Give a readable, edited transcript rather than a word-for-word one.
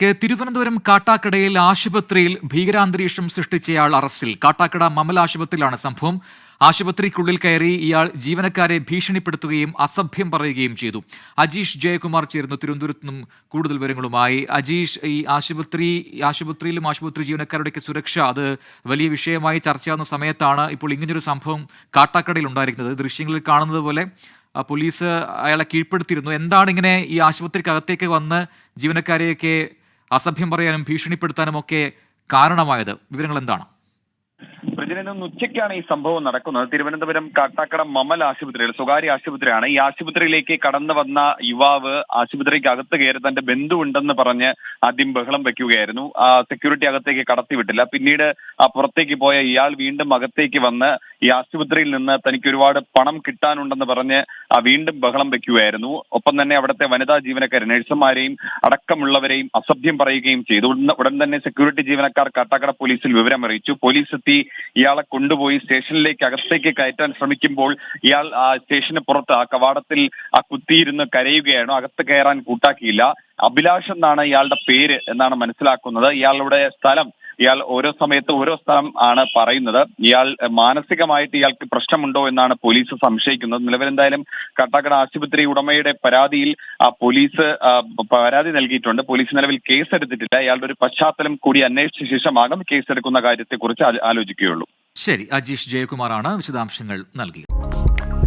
തിരുവനന്തപുരം കാട്ടാക്കടയിൽ ആശുപത്രിയിൽ ഭീകരാന്തരീക്ഷം സൃഷ്ടിച്ചയാൾ അറസ്റ്റിൽ. കാട്ടാക്കട മമൽ ആശുപത്രിയിലാണ് സംഭവം. ആശുപത്രിക്കുള്ളിൽ കയറി ഇയാൾ ജീവനക്കാരെ ഭീഷണിപ്പെടുത്തുകയും അസഭ്യം പറയുകയും ചെയ്തു. അജീഷ് ജയകുമാർ ചേർന്നു തിരുവനന്തപുരത്ത് നിന്നും കൂടുതൽ വിവരങ്ങളുമായി. അജീഷ്, ഈ ആശുപത്രിയിലും ആശുപത്രി ജീവനക്കാരുടെയൊക്കെ സുരക്ഷ അത് വലിയ വിഷയമായി ചർച്ചയാവുന്ന സമയത്താണ് ഇപ്പോൾ ഇങ്ങനൊരു സംഭവം കാട്ടാക്കടയിൽ ഉണ്ടായിരിക്കുന്നത്. ദൃശ്യങ്ങളിൽ കാണുന്നത് പോലെ പോലീസ് അയാളെ കീഴ്പ്പെടുത്തിയിരുന്നു. എന്താണ് ഇങ്ങനെ ഈ ആശുപത്രിക്കകത്തേക്ക് വന്ന് ജീവനക്കാരെയൊക്കെ അസഭ്യം പറയാനും ഭീഷണിപ്പെടുത്താനും ഒക്കെ കാരണമായത്? വിവരങ്ങൾ എന്താണ്? ഇന്ന് ഉച്ചയ്ക്കാണ് ഈ സംഭവം നടക്കുന്നത്. തിരുവനന്തപുരം കാട്ടാക്കട മമൽ ആശുപത്രിയിൽ, സ്വകാര്യ ആശുപത്രിയാണ്. ഈ ആശുപത്രിയിലേക്ക് കടന്നു വന്ന യുവാവ് ആശുപത്രിക്ക് അകത്ത് കയറി തന്റെ ബന്ധുവുണ്ടെന്ന് പറഞ്ഞ് ആദ്യം ബഹളം വെക്കുകയായിരുന്നു. സെക്യൂരിറ്റി അകത്തേക്ക് കടത്തിവിട്ടില്ല. പിന്നീട് പുറത്തേക്ക് പോയ ഇയാൾ വീണ്ടും അകത്തേക്ക് വന്ന് ഈ ആശുപത്രിയിൽ നിന്ന് തനിക്ക് ഒരുപാട് പണം കിട്ടാനുണ്ടെന്ന് പറഞ്ഞ് വീണ്ടും ബഹളം വെക്കുകയായിരുന്നു. ഒപ്പം തന്നെ അവിടുത്തെ വനിതാ ജീവനക്കാരെ, നഴ്സുമാരെയും അടക്കമുള്ളവരെയും അസഭ്യം പറയുകയും ചെയ്തു. ഉടൻ തന്നെ സെക്യൂരിറ്റി ജീവനക്കാർ കാട്ടാക്കട പോലീസിൽ വിവരമറിയിച്ചു. പോലീസ് എത്തി ഇയാളെ കൊണ്ടുപോയി സ്റ്റേഷനിലേക്ക് അകത്തേക്ക് കയറ്റാൻ ശ്രമിക്കുമ്പോൾ ഇയാൾ സ്റ്റേഷന് പുറത്ത് കവാടത്തിൽ കുത്തിയിരുന്ന് കരയുകയാണ്. അകത്ത് കയറാൻ കൂട്ടാക്കിയില്ല. അഭിലാഷ് എന്നാണ് ഇയാളുടെ പേര് എന്നാണ് മനസ്സിലാക്കുന്നത്. ഇയാൾ ഓരോ സമയത്ത് ഓരോ സ്ഥലം ആണ് പറയുന്നത്. ഇയാൾ മാനസികമായിട്ട് ഇയാൾക്ക് പ്രശ്നമുണ്ടോ എന്നാണ് പോലീസ് സംശയിക്കുന്നത്. നിലവിലെന്തായാലും കാട്ടാക്കട ആശുപത്രി ഉടമയുടെ പരാതിയിൽ പോലീസ് പരാതി നൽകിയിട്ടുണ്ട്. പോലീസ് നിലവിൽ കേസെടുത്തിട്ടില്ല. ഇയാളുടെ ഒരു പശ്ചാത്തലം കൂടി അന്വേഷിച്ച ശേഷമാകും കേസെടുക്കുന്ന കാര്യത്തെക്കുറിച്ച് ആലോചിക്കുകയുള്ളൂ. ശരി, അജീഷ് ജയകുമാറാണ് വിശദാംശങ്ങൾ നൽകിയത്.